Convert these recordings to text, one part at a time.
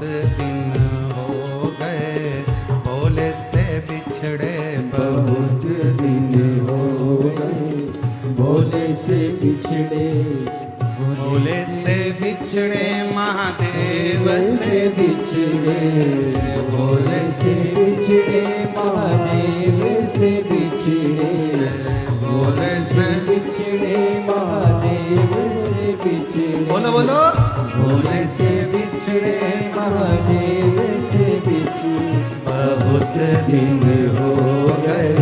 दिन हो गए भोले से बिछड़े, बहुत दिन हो गए भोले से बिछड़े, भोले से बिछड़े महादेव से बिछड़े, भोले से बिछड़े महादेव से बिछड़े, भोले से बिछड़े महादेव से बिछड़े, बोलो बोलो, भोले से बिछड़े महादेव से बिछड़े, बहुत दिन हो गए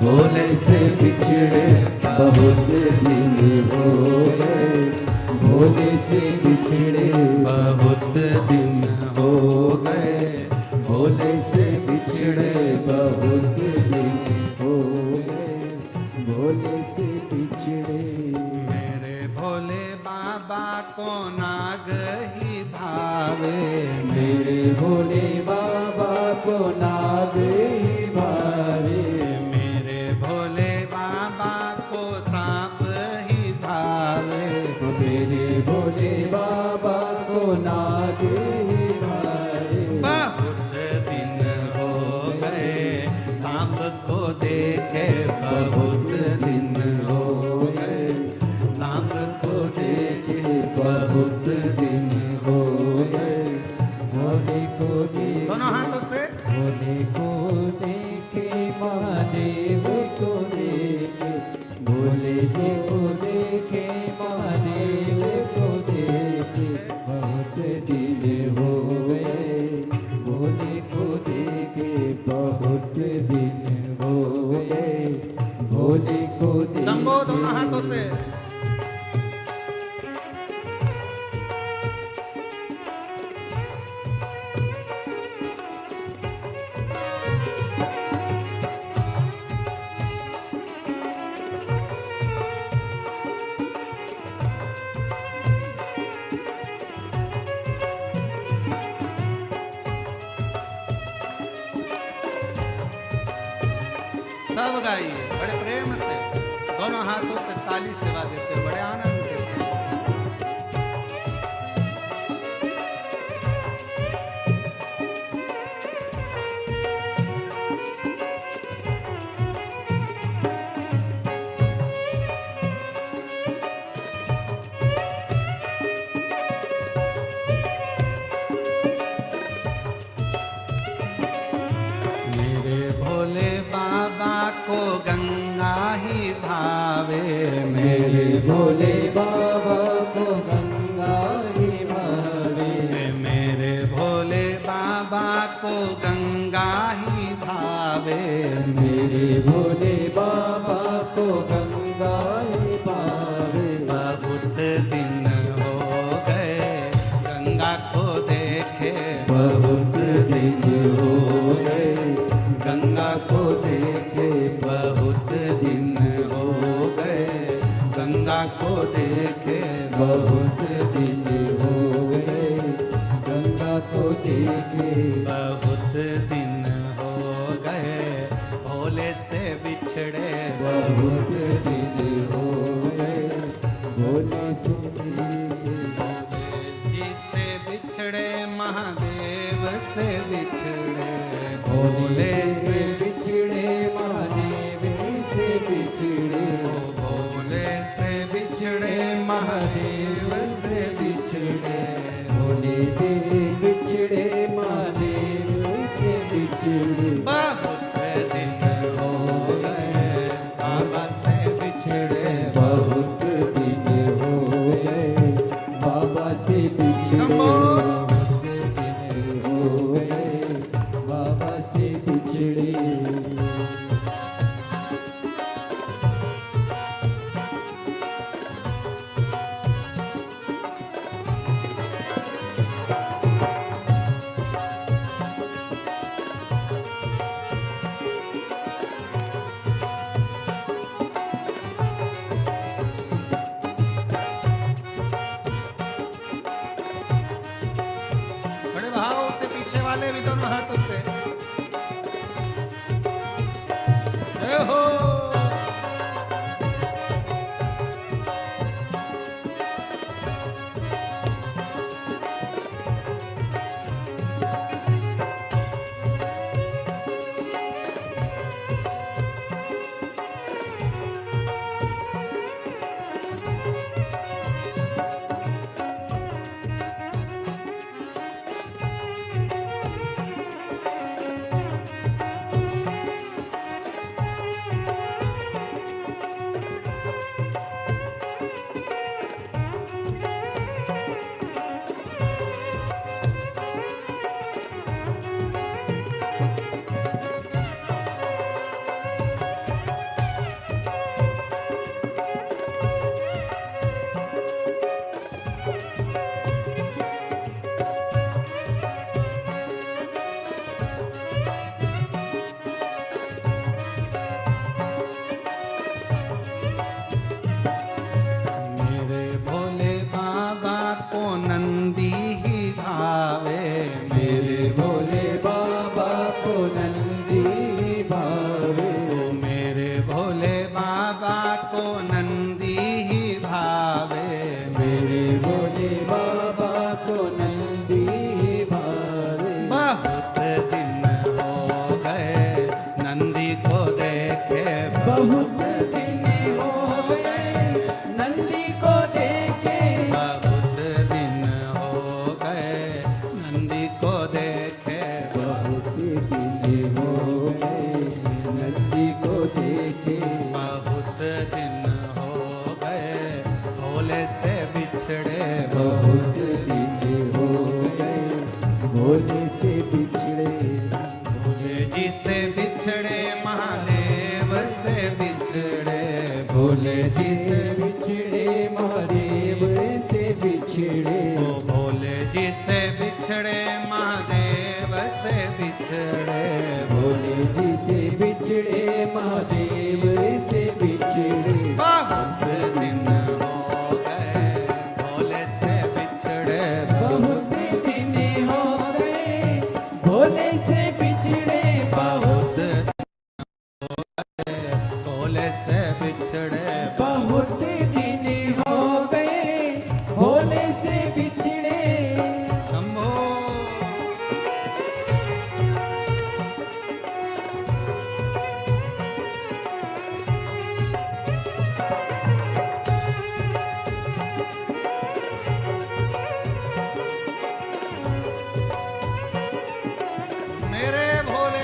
भोले से बिछड़े, बहुत दिन हो गए भोले से बिछड़े, बहुत दिन हो गए भोले से बिछड़े, बहुत दिन हो गए भोले से बिछड़े। मेरे भोले बाबा को नाग ही भावे, मेरे भोले बाबा को नाग ही भावे, मेरे भोले बाबा को सांप ही भावे, मेरे भोले बाबा को नाग ही भावे। बहुत दिन हो गए सांप को देखे, बहुत दिन हो गए सांप को देखे, बहुत दिन हो गए भोले को देखे, दोनों हाथों से भोले को देखे महादेव को देखे, भोले जी को देखे महादेव को देखे, बहुत दिन हो गए भोले को देखे, बहुत दिन हो गए भोले को देखे। शंभो दोनों हाथों से सब गाइए बड़े प्रेम से, दोनों हाथों से ताली सेवा देते बड़े आनंद के साथ। मेरे भोले बाबा को गंगा ही भावे, मेरे भोले बाबा को गंगा ही भावे, मेरे भोले बाबा को गंगा ही भावे, मेरे भोले बाबा को गंगा ही भावे। बहुत दिन हो गए गंगा को देखे, बहुत दिन हो गए गंगा को देखे, बहुत दिन हो गए गंगा को देखे, बहुत दिन हो गए गंगा को देखे, बहुत दिन हो गए भोले से बिछड़े, बहुत दिन हो गए भोले से जी से बिछड़े महादेव से बिछड़े, भोले से बिछड़े महादेव से बिछड़े, भोले से बिछड़े महादेव से बिछड़े, भोले से बिछड़े महादेव से बिछड़े। बहुत दिन हो गए बाबा से बिछड़े, बहुत दिन हो गए बाबा से बिछड़े, शंभो। बहुत दिन हो गए बाबा से बिछड़े। बड़े भाव से पीछे वाले भी दोनों हाथों से जय हो। भोले से बिछड़े भोले जी से बिछड़े महादेव से बिछड़े भोले जी से बिछड़े महादेव से बिछड़े ओ भोले जी से बिछड़े महादेव से बिछड़े भोले जी से बिछड़े महादेव से बिछड़े बहुत दिन हो गए भोले से बिछड़े बहुत दिन हो गए भोले से बिछड़े बहुत भोले से बिछड़े बहुत दिन हो गए भोले से बिछड़े शंभो मेरे भोले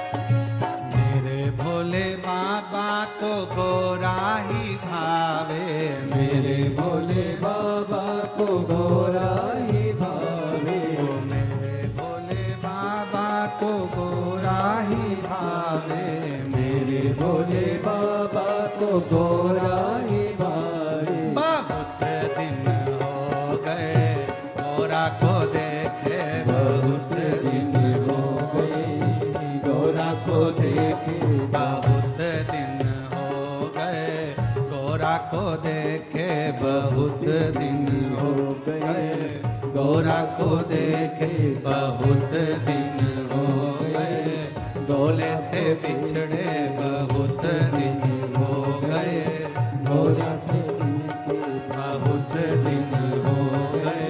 मेरे भोले बाबा तो गोरा ही भावे मेरे भोले बाबा को गोरा ही भावे मेरे भोले बाबा को गोरा ही भावे मेरे भोले बाबा को गोरा ही भावे बहुत दिन हो गए गोरा को देखे बहुत दिन हो गए गोरा को देखे बहुत दिन हो गए गोरा को देखे बहुत दिन हो गए गोरा को देखे बहुत दिन हो गए गोले से बिछड़े बहुत दिन हो गए गोरा से बहुत दिन हो गए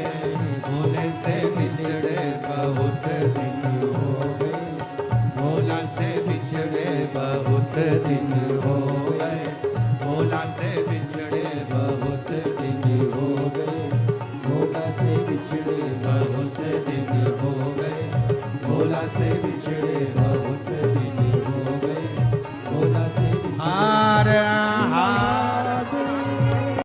गोले से बिछड़े बहुत दिन हो गए भोला से बिछड़े बहुत दिन हो गए भोला से बिछड़े बहुत दिन हो गए भोला से बिछड़े बहुत दिन हो गए भोला से